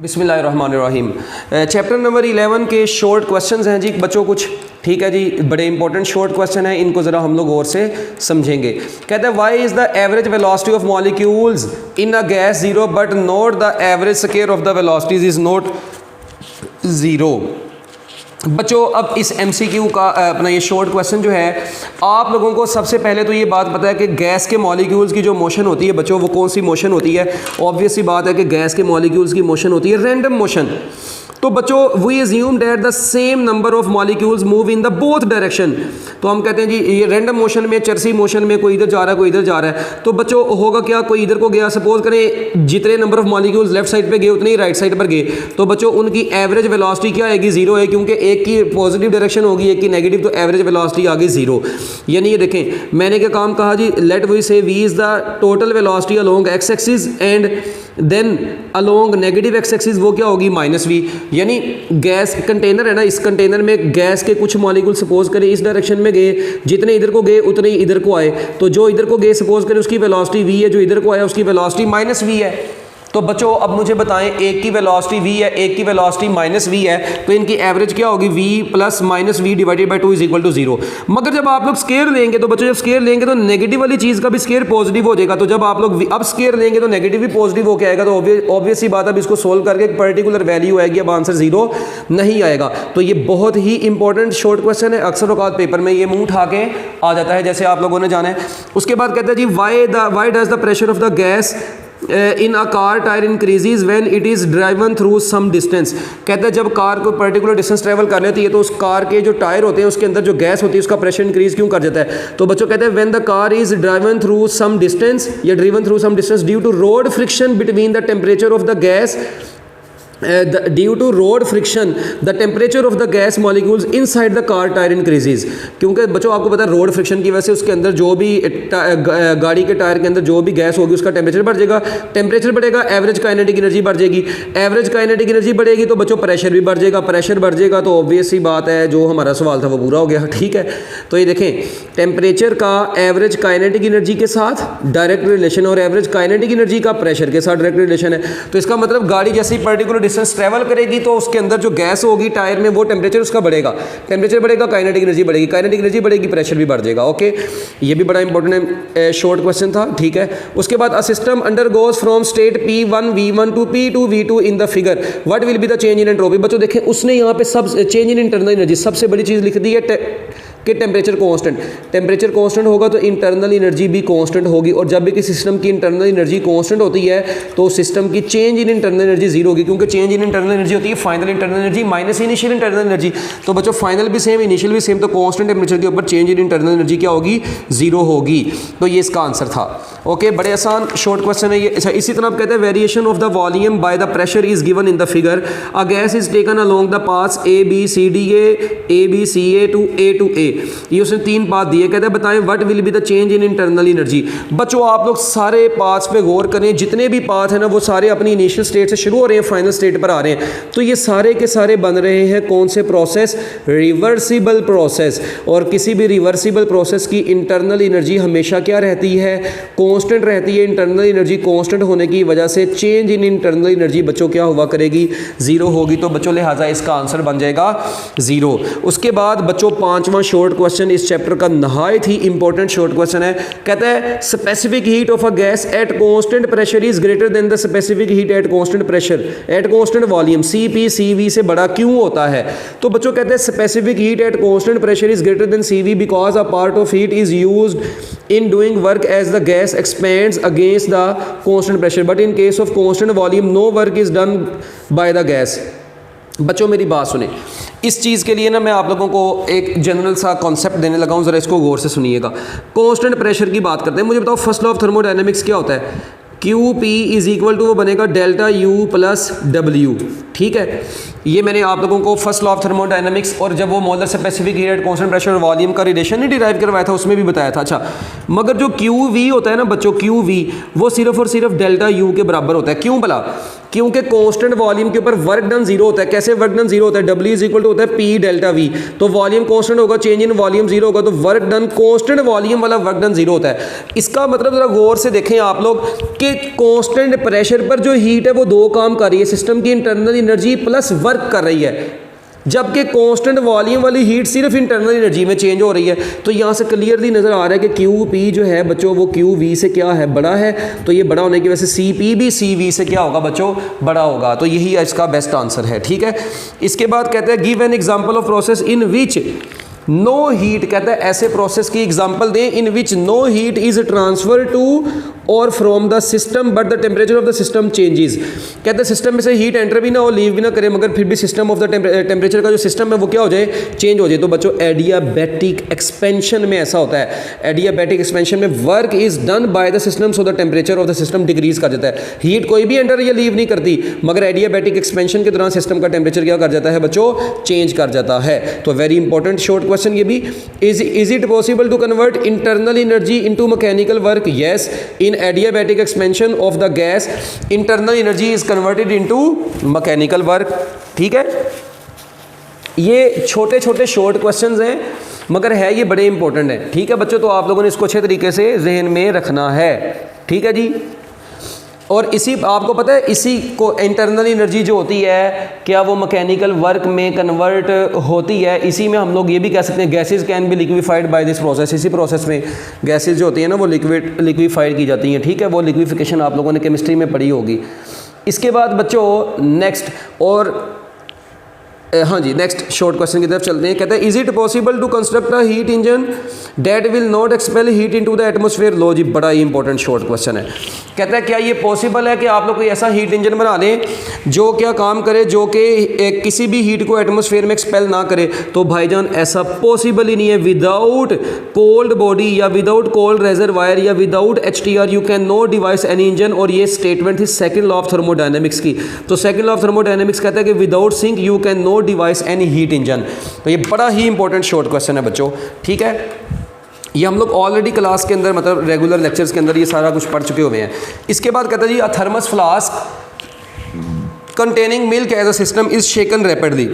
बिस्मिल्लाहिर्रहमानिर्रहीम। Chapter number 11 के short questions हैं जी बच्चों कुछ, ठीक है जी, बड़े इंपॉर्टेंट शॉर्ट क्वेश्चन है, इनको ज़रा हम लोग गौर से समझेंगे। कहते हैं why is the average velocity of molecules in a gas zero but not the average square of the velocities is not zero. बच्चों अब इस MCQ का अपना ये शॉर्ट क्वेश्चन जो है, आप लोगों को सबसे पहले तो ये बात पता है कि गैस के मॉलिक्यूल्स की जो मोशन होती है बच्चों, वो कौन सी मोशन होती है। ऑब्वियस सी बात है कि गैस के मॉलिक्यूल्स की मोशन होती है रैंडम मोशन। तो बच्चों we assume that the same number of molecules move in the both direction. तो हम कहते हैं जी ये रैंडम मोशन में, चर्सी मोशन में कोई इधर जा रहा है कोई इधर जा रहा है, तो बच्चों होगा क्या, कोई इधर को गया, सपोज करें जितने number of molecules left side पे गए उतने ही राइट साइड पर गए, तो बच्चों उनकी एवरेज वेलोसिटी क्या आएगी, जीरो है, क्योंकि एक की पॉजिटिव डायरेक्शन होगी एक की नेगेटिव, तो एवरेज वेलोसिटी आ गई जीरो। यानी ये देखें मैंने क्या काम कहा जी, let we say v is the total velocity along x axis and then along negative x axis वो क्या होगी माइनस वी। यानी गैस कंटेनर है ना, इस कंटेनर में गैस के कुछ मॉलिक्यूल सपोज करें इस डायरेक्शन में गए, जितने इधर को गए उतने ही इधर को आए, तो जो इधर को गए सपोज करें उसकी वेलोसिटी वी है, जो इधर को आया उसकी वेलोसिटी माइनस वी है। तो बच्चों अब मुझे बताएं एक की वेलोसिटी v है एक की वेलोसिटी माइनस v है, तो इनकी एवरेज क्या होगी, v plus minus v divided by 2 is equal to 0। मगर जब आप लोग स्केयर लेंगे तो बच्चों जब स्केयर लेंगे तो नेगेटिव वाली चीज़ का भी स्केयर पॉजिटिव हो जाएगा, तो जब आप लोग अब स्केयर लेंगे तो नेगेटिव भी पॉजिटिव होकर आएगा, तो ऑब्वियस सी बात अब इसको सोल्व करके एक पर्टिकुलर वैल्यू आएगी, अब आंसर 0 नहीं आएगा। तो ये बहुत ही इंपॉर्टेंट शॉर्ट क्वेश्चन है, अक्सर औकात पेपर में ये मुंह उठा के आ जाता है जैसे आप लोगों ने जाना है। उसके बाद कहते हैं जी why does the pressure of the gas in a car tyre increases when it is driven through some distance. कहते हैं जब कार को पर्टिकुलर डिस्टेंस ट्रैवल कर लेती है तो उस कार के जो टायर होते हैं उसके अंदर जो गैस होती है उसका प्रेशर इंक्रीज क्यों कर जाता है। तो बच्चों कहते हैं when the car is driven through some distance या driven through some distance due to road friction between the temperature of the gas due to road friction the temperature of the gas molecules inside the car tyre increases. क्योंकि बच्चों आपको पता है road friction की वजह से उसके अंदर जो भी गाड़ी के टायर के अंदर जो भी गैस होगी उसका टेम्परेचर बढ़ जाएगा, टेम्परेचर बढ़ेगा एवरेज काइनेटिक एनर्जी बढ़ जाएगी, एवरेज काइनेटिक एनर्जी बढ़ेगी तो बच्चों प्रेशर भी बढ़ जाएगा, प्रेशर बढ़ जाएगा तो ऑब्वियस सी बात है जो हमारा सवाल था वो पूरा हो गया, ठीक है। तो ये देखें टेम्परेचर का एवरेज काइनेटिक एनर्जी के साथ डायरेक्ट रिलेशन और एवरेज काइनेटिक एनर्जी का प्रेशर के साथ डायरेक्ट रिलेशन है। तो इसका मतलब गाड़ी जैसी पर्टिकुलर डिस्टेंस ट्रैवल करेगी तो उसके अंदर जो गैस होगी टायर में वो टेम्परेचर उसका बढ़ेगा, टेम्परेचर बढ़ेगा काइनेटिक एनर्जी बढ़ेगी, काइनेटिक एनर्जी बढ़ेगी प्रेशर भी बढ़ जाएगा। ओके ये भी बड़ा इंपॉर्टेंट शॉर्ट क्वेश्चन था, ठीक है। उसके बाद a system undergoes from state P1 V1 to P2 V2 in the figure what will be the change in entropy. बच्चों देखें उसने यहाँ पे सब चेंज इन इंटरनल एनर्जी सबसे बड़ी चीज़ लिख दी है कि टेम्परेचर कांस्टेंट, टेम्परेचर कांस्टेंट होगा तो इंटरनल एनर्जी भी कांस्टेंट होगी, और जब भी किसी सिस्टम की इंटरनल एनर्जी कांस्टेंट होती है तो सिस्टम की change in internal energy zero होगी, क्योंकि चेंज इन इंटरनल एनर्जी होती है final internal energy minus initial internal energy. तो बच्चों फाइनल भी सेम इनिशियल भी सेम, तो कांस्टेंट टेम्परेचर के ऊपर चेंज इन इंटरनल एनर्जी क्या होगी, जीरो होगी। तो ये इसका आंसर था। ओके बड़े आसान शॉर्ट क्वेश्चन है ये। इसी तरह आप कहते हैं variation of the volume by the pressure is given in the figure, a gas is taken along the paths ABCDA to A। ये उसने तीन पाथ दिए, कहते हैं बताएं what will be the change in internal energy. बच्चों आप लोग सारे पाथ्स पे गौर करें, जितने भी पाथ हैं ना वो सारे अपनी इनिशियल स्टेट से शुरू हो रहे हैं फाइनल स्टेट पर आ रहे हैं, तो ये सारे के सारे बन रहे हैं कौन से प्रोसेस, रिवर्सिबल प्रोसेस। और किसी भी रिवर्सिबल प्रोसेस की इंटरनल एनर्जी हमेशा क्या रहती है, कांस्टेंट रहती है। इंटरनल एनर्जी कांस्टेंट होने की वजह से चेंज इन इंटरनल एनर्जी बच्चों क्या हुआ करेगी, जीरो होगी। तो बच्चों लिहाजा इसका आंसर बन जाएगा जीरो। उसके बाद बच्चों पांचवा शॉर्ट क्वेश्चन इस चैप्टर का नहायत ही इंपॉर्टेंट शॉर्ट क्वेश्चन है, कहता है specific heat of a gas at constant pressure is greater than the specific heat at constant pressure at constant volume, CP CV से बड़ा क्यों होता है। तो बच्चों कहते हैं specific heat at constant pressure is greater than CV because a part of heat is used in doing work as the gas expands against the constant pressure but in case of constant volume no work is done by the gas। बच्चों मेरी बात सुने, इस चीज़ के लिए ना मैं आप लोगों को एक जनरल सा कॉन्सेप्ट देने लगा हूँ, ज़रा इसको गौर से सुनिएगा। कांस्टेंट प्रेशर की बात करते हैं, मुझे बताओ फर्स्ट लॉ ऑफ थर्मोडायनेमिक्स क्या होता है, QP इज इक्वल टू वो बनेगा डेल्टा U प्लस W, ठीक है। ये मैंने आप लोगों को फर्स्ट लॉ ऑफ थर्मोडायनेमिक्स और जब वो molar specific heat at constant pressure और वॉल्यूम का रिलेशन ही डिराइव करवाया था उसमें भी बताया था। अच्छा मगर जो QV होता है ना बच्चों, QV वो सिर्फ और सिर्फ डेल्टा U के बराबर होता है। क्यों भला, क्योंकि कांस्टेंट वॉल्यूम के ऊपर वर्क डन जीरो होता है। कैसे वर्क डन जीरो होता है? W इज इक्वल टू होता है P डेल्टा V। तो वॉल्यूम कांस्टेंट होगा, चेंज इन वॉल्यूम जीरो होगा, तो वर्क डन कांस्टेंट वॉल्यूम वाला वर्क डन जीरो होता है। इसका मतलब जरा गौर से देखें आप लोग कि कांस्टेंट प्रेशर पर जो हीट है वो दो काम कर रही है, सिस्टम की इंटरनल एनर्जी प्लस वर्क कर रही है, जबकि कांस्टेंट वॉल्यूम वाली हीट सिर्फ इंटरनल एनर्जी में चेंज हो रही है। तो यहाँ से क्लियरली नज़र आ रहा है कि QP जो है बच्चों वो QV से क्या है, बड़ा है। तो ये बड़ा होने की वजह से CP भी CV से क्या होगा बच्चों, बड़ा होगा। तो यही इसका बेस्ट आंसर है, ठीक है। इसके बाद कहते हैं give an example of process in which no heat, कहता है ऐसे प्रोसेस की एग्जांपल दें in which no heat is transfer to और from the system but the temperature of the system changes. कहते हैं सिस्टम में से हीट एंटर भी ना हो, लीव भी ना करे, मगर फिर भी सिस्टम ऑफ द टेम्परेचर का जो सिस्टम है वो क्या हो जाए, चेंज हो जाए। तो बच्चों एडियाबैटिक एक्सपेंशन में ऐसा होता है। एडियाबैटिक एक्सपेंशन में work is done by the system so the temperature of the system decrease कर जाता है। हीट कोई भी एंटर या लीव नहीं करती, मगर एडियाबैटिक एक्सपेंशन के दौरान सिस्टम का टेम्परेचर क्या कर जाता है बच्चों, चेंज कर जाता है। तो वेरी इंपॉर्टेंट शॉर्ट क्वेश्चन ये भी। Is it possible to convert internal energy into mechanical work? Yes, in adiabatic expansion of the gas internal energy is converted into mechanical work, ठीक है। ये छोटे छोटे शॉर्ट क्वेश्चंस हैं मगर है ये बड़े इंपॉर्टेंट है, ठीक है बच्चों। तो आप लोगों ने इसको अच्छे तरीके से जहन में रखना है, ठीक है जी। और इसी आपको पता है इसी को इंटरनल एनर्जी जो होती है क्या वो मैकेनिकल वर्क में कन्वर्ट होती है। इसी में हम लोग ये भी कह सकते हैं gases can be liquefied by this process. इसी प्रोसेस में गैसेस जो होती हैं ना वो लिक्विफाइड की जाती हैं, ठीक है। वो लिक्विफिकेशन आप लोगों ने केमिस्ट्री में पढ़ी होगी। इसके बाद बच्चों नेक्स्ट और हाँ जी नेक्स्ट शॉर्ट क्वेश्चन की तरफ चलते हैं। कहते हैं is it possible to construct a heat engine that will not expel heat into the atmosphere? लो जी, बड़ा ही इंपॉर्टेंट शॉर्ट क्वेश्चन है। कहता है क्या ये पॉसिबल है कि आप लोग कोई ऐसा हीट इंजन बना लें जो क्या काम करे, जो कि किसी भी हीट को एटमॉस्फेयर में एक्सपेल ना करे? तो भाईजान ऐसा पॉसिबल ही नहीं है। विदाउट कोल्ड बॉडी या विदाउट कोल्ड रेजरवायर या without HTR you can not device any engine. और ये स्टेटमेंट थी सेकंड लॉ ऑफ थर्मोडायनेमिक्स की। तो सेकंड लॉ ऑफ थर्मोडायनेमिक्स कहता है कि without sink you can not device any heat engine. तो ये बड़ा ही इंपॉर्टेंट शॉर्ट क्वेश्चन है बच्चों, ठीक है। ये हम लोग ऑलरेडी क्लास के अंदर मतलब रेगुलर लेक्चर्स के अंदर ये सारा कुछ पढ़ चुके हुए हैं। इसके बाद कहता है जी a thermos flask containing milk as a system is shaken rapidly.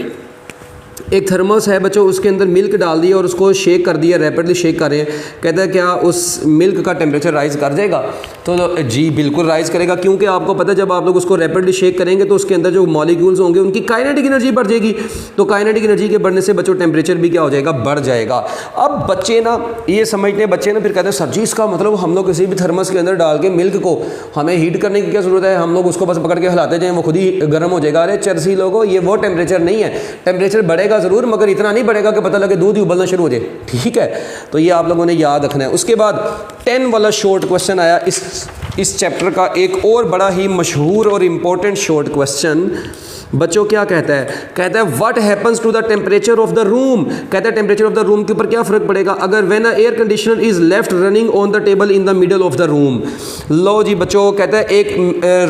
एक थर्मस है बच्चों, उसके अंदर मिल्क डाल दिया और उसको शेक कर दिया, रैपिडली शेक कर रहे हैं। कहता है क्या उस मिल्क का टेम्परेचर राइज़ कर जाएगा? तो जी बिल्कुल राइज़ करेगा, क्योंकि आपको पता है जब आप लोग उसको रैपिडली शेक करेंगे तो उसके अंदर जो मॉलिक्यूल्स होंगे उनकी काइनेटिक एनर्जी बढ़ जाएगी। तो काइनेटिक एनर्जी के बढ़ने से बच्चों टेम्परेचर भी क्या हो जाएगा, बढ़ जाएगा। अब बच्चे ना ये समझते हैं, बच्चे ना फिर कहते हैं सर जी इसका मतलब हम लोग किसी भी थर्मस के अंदर डाल के मिल्क को हमें हीट करने की क्या ज़रूरत है, हम लोग उसको बस पकड़ के हिलाते जाएँ वो खुद ही गर्म हो जाएगा। अरे चरसी लोगों, ये वो टेम्परेचर नहीं है। टेम्परेचर बढ़ेगा ज़रूर मगर इतना नहीं बढ़ेगा कि पता लगे दूध ही उबलना शुरू हो जाए, ठीक है। तो ये आप लोगों ने याद रखना है। उसके बाद 10 वाला शॉर्ट क्वेश्चन आया इस चैप्टर का, एक और बड़ा ही मशहूर और इम्पोर्टेंट शॉर्ट क्वेश्चन बच्चों क्या कहता है? कहता है what happens to the temperature of the room. कहता है टेम्परेचर ऑफ द रूम के ऊपर क्या फ़र्क पड़ेगा अगर when a air conditioner is left running on the table in the middle of the room. लो जी बच्चों, कहता है एक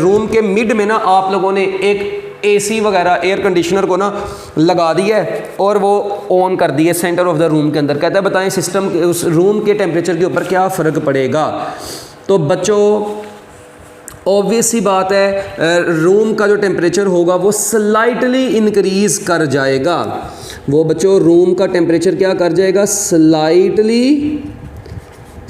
रूम के मिड में ना आप लोगों ने एक AC वगैरह एयर कंडीशनर को ना लगा दिया है और वो ऑन कर दिया सेंटर ऑफ द रूम के अंदर। कहता है बताएं सिस्टम के उस रूम के टेम्परेचर के ऊपर क्या फ़र्क पड़ेगा? तो बच्चों ऑब्वियस सी बात है, रूम का जो टेम्परेचर होगा वो स्लाइटली इंक्रीज कर जाएगा। वो बच्चों रूम का टेम्परेचर क्या कर जाएगा,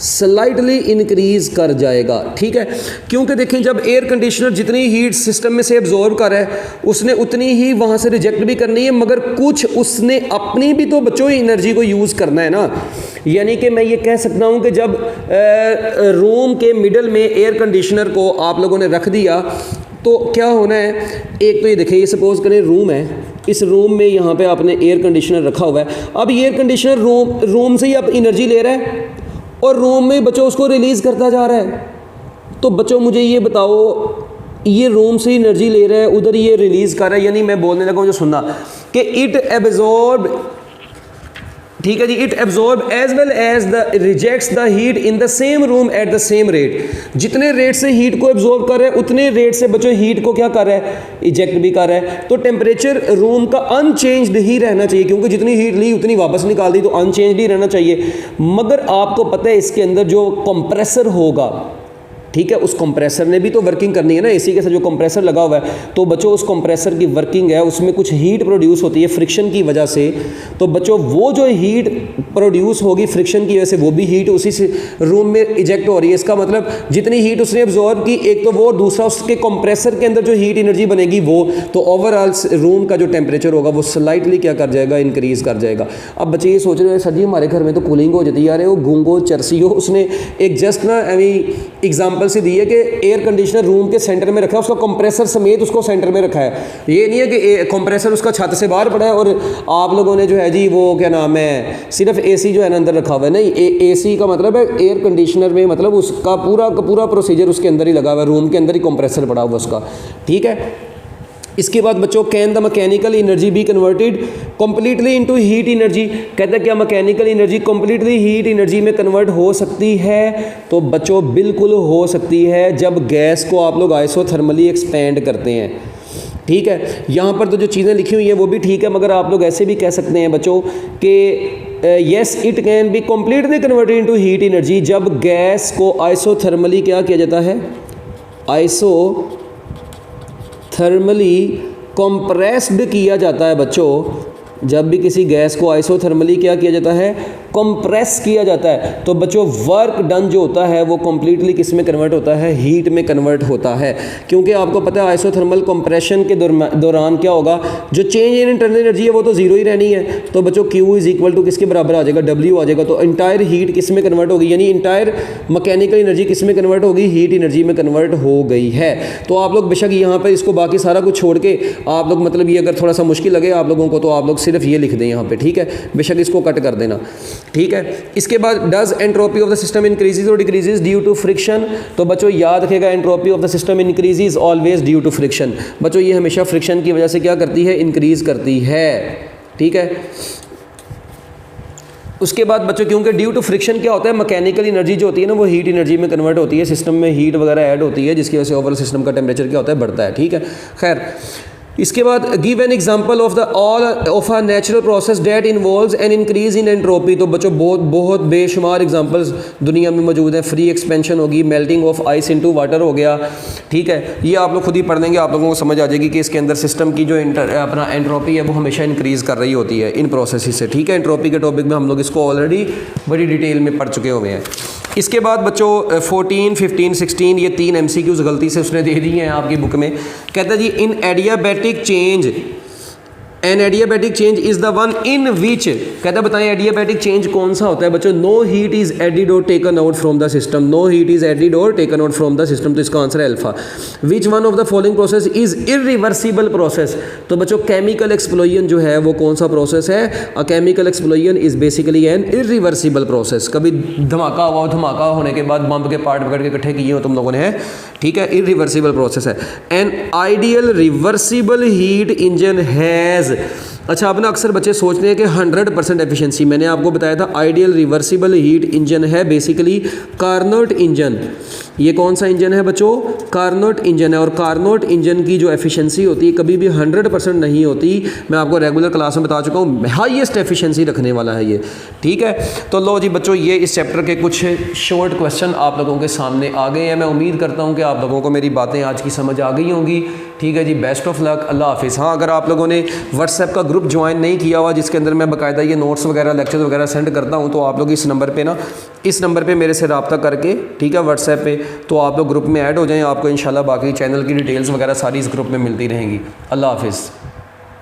स्लाइटली इंक्रीज कर जाएगा, ठीक है। क्योंकि देखें जब एयर कंडीशनर जितनी हीट सिस्टम में से एब्जॉर्ब कर रहा है उसने उतनी ही वहाँ से रिजेक्ट भी करनी है, मगर कुछ उसने अपनी भी तो बच्चों एनर्जी को यूज़ करना है ना। यानी कि मैं ये कह सकता हूँ कि जब रूम के मिडल में एयर कंडीशनर को आप लोगों ने रख दिया तो क्या होना है, एक तो ये देखिए, ये सपोज करें रूम है, इस रूम में यहाँ पे आपने एयर कंडीशनर रखा हुआ है। अब ये एयर कंडीशनर रूम से ही आप एनर्जी ले रहा है और रूम में बच्चों उसको रिलीज़ करता जा रहा है। तो बच्चों मुझे ये बताओ, ये रूम से एनर्जी ले रहा है, उधर ये रिलीज़ कर रहा है, यानी मैं बोलने लगा हूँ जो सुनना कि इट एब्जॉर्ब, ठीक है जी, it absorb as well as the rejects the heat in the same room at the same rate. जितने रेट से हीट को एब्जॉर्ब कर रहा है उतने रेट से बच्चों हीट को क्या कर रहा है, इजेक्ट भी कर रहा है। तो टेम्परेचर रूम का अनचेंज्ड ही रहना चाहिए, क्योंकि जितनी हीट ली उतनी वापस निकाल दी, तो अनचेंज्ड ही रहना चाहिए। मगर आपको पता है इसके अंदर जो कंप्रेसर होगा ठीक है, उस कंप्रेसर ने भी तो वर्किंग करनी है ना, एसी के साथ जो कंप्रेसर लगा हुआ है, तो बच्चों उस कंप्रेसर की वर्किंग है, उसमें कुछ हीट प्रोड्यूस होती है फ्रिक्शन की वजह से। तो बच्चों वो जो हीट प्रोड्यूस होगी फ्रिक्शन की वजह से, वो भी हीट उसी से रूम में इजेक्ट हो रही है। इसका मतलब जितनी हीट उसने एब्जॉर्ब की, एक तो वो, दूसरा उसके कंप्रेसर के अंदर जो हीट एनर्जी बनेगी वो, तो ओवरऑल रूम का जो टेम्परेचर होगा वो स्लाइटली क्या कर जाएगा, इंक्रीज कर जाएगा। अब बच्चे ये सोच रहे हैं सर जी हमारे घर में तो कूलिंग हो जाती है, यार वो गूंगो चरसी हो, उसने एक जस्ट ना एग्जाम्पल से दी है कि एयर कंडीशनर रूम के सेंटर में रखा है, उसका कंप्रेसर समेत उसको सेंटर में रखा है। ये नहीं है कि कंप्रेसर उसका छत से बाहर पड़ा है और आप लोगों ने जो है जी वो क्या नाम है सिर्फ एसी जो है ना अंदर रखा हुआ है। नहीं, एसी का मतलब है एयर कंडीशनर में, मतलब उसका पूरा प्रोसीजर उसके अंदर ही लगा हुआ है, रूम के अंदर ही कंप्रेसर पड़ा हुआ उसका, ठीक है। इसके बाद बच्चों can the mechanical energy be converted completely into heat energy, कहते हैं क्या mechanical energy completely heat energy में कन्वर्ट हो सकती है? तो बच्चों बिल्कुल हो सकती है, जब गैस को आप लोग आइसोथर्मली एक्सपेंड करते हैं, ठीक है। यहाँ पर तो जो चीज़ें लिखी हुई हैं वो भी ठीक है, मगर आप लोग ऐसे भी कह सकते हैं बच्चों कि yes it can be completely converted into heat energy, जब गैस को आइसोथर्मली क्या किया जाता है, आइसोथर्मली कंप्रेस्ड किया जाता है बच्चों। जब भी किसी गैस को आइसोथर्मली क्या किया जाता है, कंप्रेस किया जाता है, तो बच्चों वर्क डन जो होता है वो कंप्लीटली किस में कन्वर्ट होता है, हीट में कन्वर्ट होता है। क्योंकि आपको पता है आइसोथर्मल कंप्रेशन के दौरान क्या होगा, जो चेंज इन इंटरनल एनर्जी है वो तो जीरो ही रहनी है। तो बच्चों Q इज इक्वल टू किसके बराबर आ जाएगा, W आ जाएगा। तो इंटायर हीट किस में कन्वर्ट होगी, यानी इंटायर मैकेनिकल एनर्जी किस में कन्वर्ट होगी, हीट एनर्जी में कन्वर्ट हो गई है। तो आप लोग बेशक यहाँ पर इसको बाकी सारा कुछ छोड़ के आप लोग, मतलब ये अगर थोड़ा सा मुश्किल लगे आप लोगों को, तो आप लोग सिर्फ ये लिख दें यहाँ पे, ठीक है, बेशक इसको कट कर देना, ठीक है। इसके बाद does entropy of the system increases और डिक्रीजेज ड्यू टू फ्रिक्शन, तो बच्चों याद रखेगा entropy of the system increases always due to friction. बच्चों ये हमेशा फ्रिक्शन की वजह से क्या करती है, इंक्रीज करती है, ठीक है। उसके बाद बच्चों क्योंकि ड्यू टू फ्रिक्शन क्या होता है, मैकेनिकल एनर्जी जो होती है ना वो हीट एनर्जी में कन्वर्ट होती है, सिस्टम में हीट वगैरह ऐड होती है, जिसकी वजह से ओवरऑल सिस्टम का टेम्परेचर क्या होता है, बढ़ता है, ठीक है। खैर इसके बाद give an example of the all of a natural process that involves an increase in entropy. तो बच्चों बहुत बेशुमार एग्जांपल्स दुनिया में मौजूद हैं। फ्री एक्सपेंशन होगी, melting of ice into water हो गया, ठीक है। ये आप लोग खुद ही पढ़ लेंगे, आप लोगों को समझ आ जाएगी कि इसके अंदर सिस्टम की जो अपना एंट्रोपी है वो हमेशा इंक्रीज़ कर रही होती है इन प्रोसेस से, ठीक है। एंट्रोपी के टॉपिक में हम लोग इसको ऑलरेडी बड़ी डिटेल में पढ़ चुके हुए हैं। इसके बाद बच्चों 14, 15, 16 ये 3 MCQs गलती से उसने दे दी हैं आपकी बुक में। कहता है जी in adiabatic change, an adiabatic change is the one in which, कहता है बताएं एडियाबैटिक चेंज कौन सा होता है बच्चों, नो हीट इज एडिड और taken out from the system, no heat is added और taken out from the system, तो इसका आंसर है alpha. Which one of the following process is irreversible process, तो बच्चों केमिकल एक्सप्लोजन जो है वो कौन सा प्रोसेस है, a chemical explosion is basically an irreversible process. कभी धमाका हुआ, धमाका होने के बाद बम के पार्ट पकड़ के इकट्ठे किए हो तुम लोगों ने, है, ठीक है, इरिवर्सिबल प्रोसेस है। An ideal reversible heat engine has, अच्छा अब ना अक्सर बच्चे सोचते हैं कि 100% एफिशिएंसी, मैंने आपको बताया था आइडियल रिवर्सिबल हीट इंजन है बेसिकली कार्नोट इंजन। ये कौन सा इंजन है बच्चों, कार्नोट इंजन है। और कार्नोट इंजन की जो एफिशिएंसी होती है कभी भी 100% नहीं होती, मैं आपको रेगुलर क्लास में बता चुका हूँ, हाईएस्ट एफिशिएंसी रखने वाला है ये, ठीक है। तो लो जी बच्चों ये इस चैप्टर के कुछ शॉर्ट क्वेश्चन आप लोगों के सामने आ गए हैं। मैं उम्मीद करता हूँ कि आप लोगों को मेरी बातें आज की समझ आ गई होंगी, ठीक है जी। बेस्ट ऑफ लक, अल्लाह हाफिज़। हाँ अगर आप लोगों ने व्हाट्सएप का ग्रुप ज्वाइन नहीं किया हुआ जिसके अंदर मैं बाकायदा ये नोट्स वगैरह लेक्चर वगैरह सेंड करता हूँ, तो आप लोग इस नंबर पे ना, इस नंबर पे मेरे से रब्ता करके, ठीक है, व्हाट्सएप पे, तो आप लोग ग्रुप में ऐड हो जाएं। आपको इंशाल्लाह बाकी चैनल की डिटेल्स वगैरह सारी इस ग्रुप में मिलती रहेंगी। अल्लाह हाफिज़।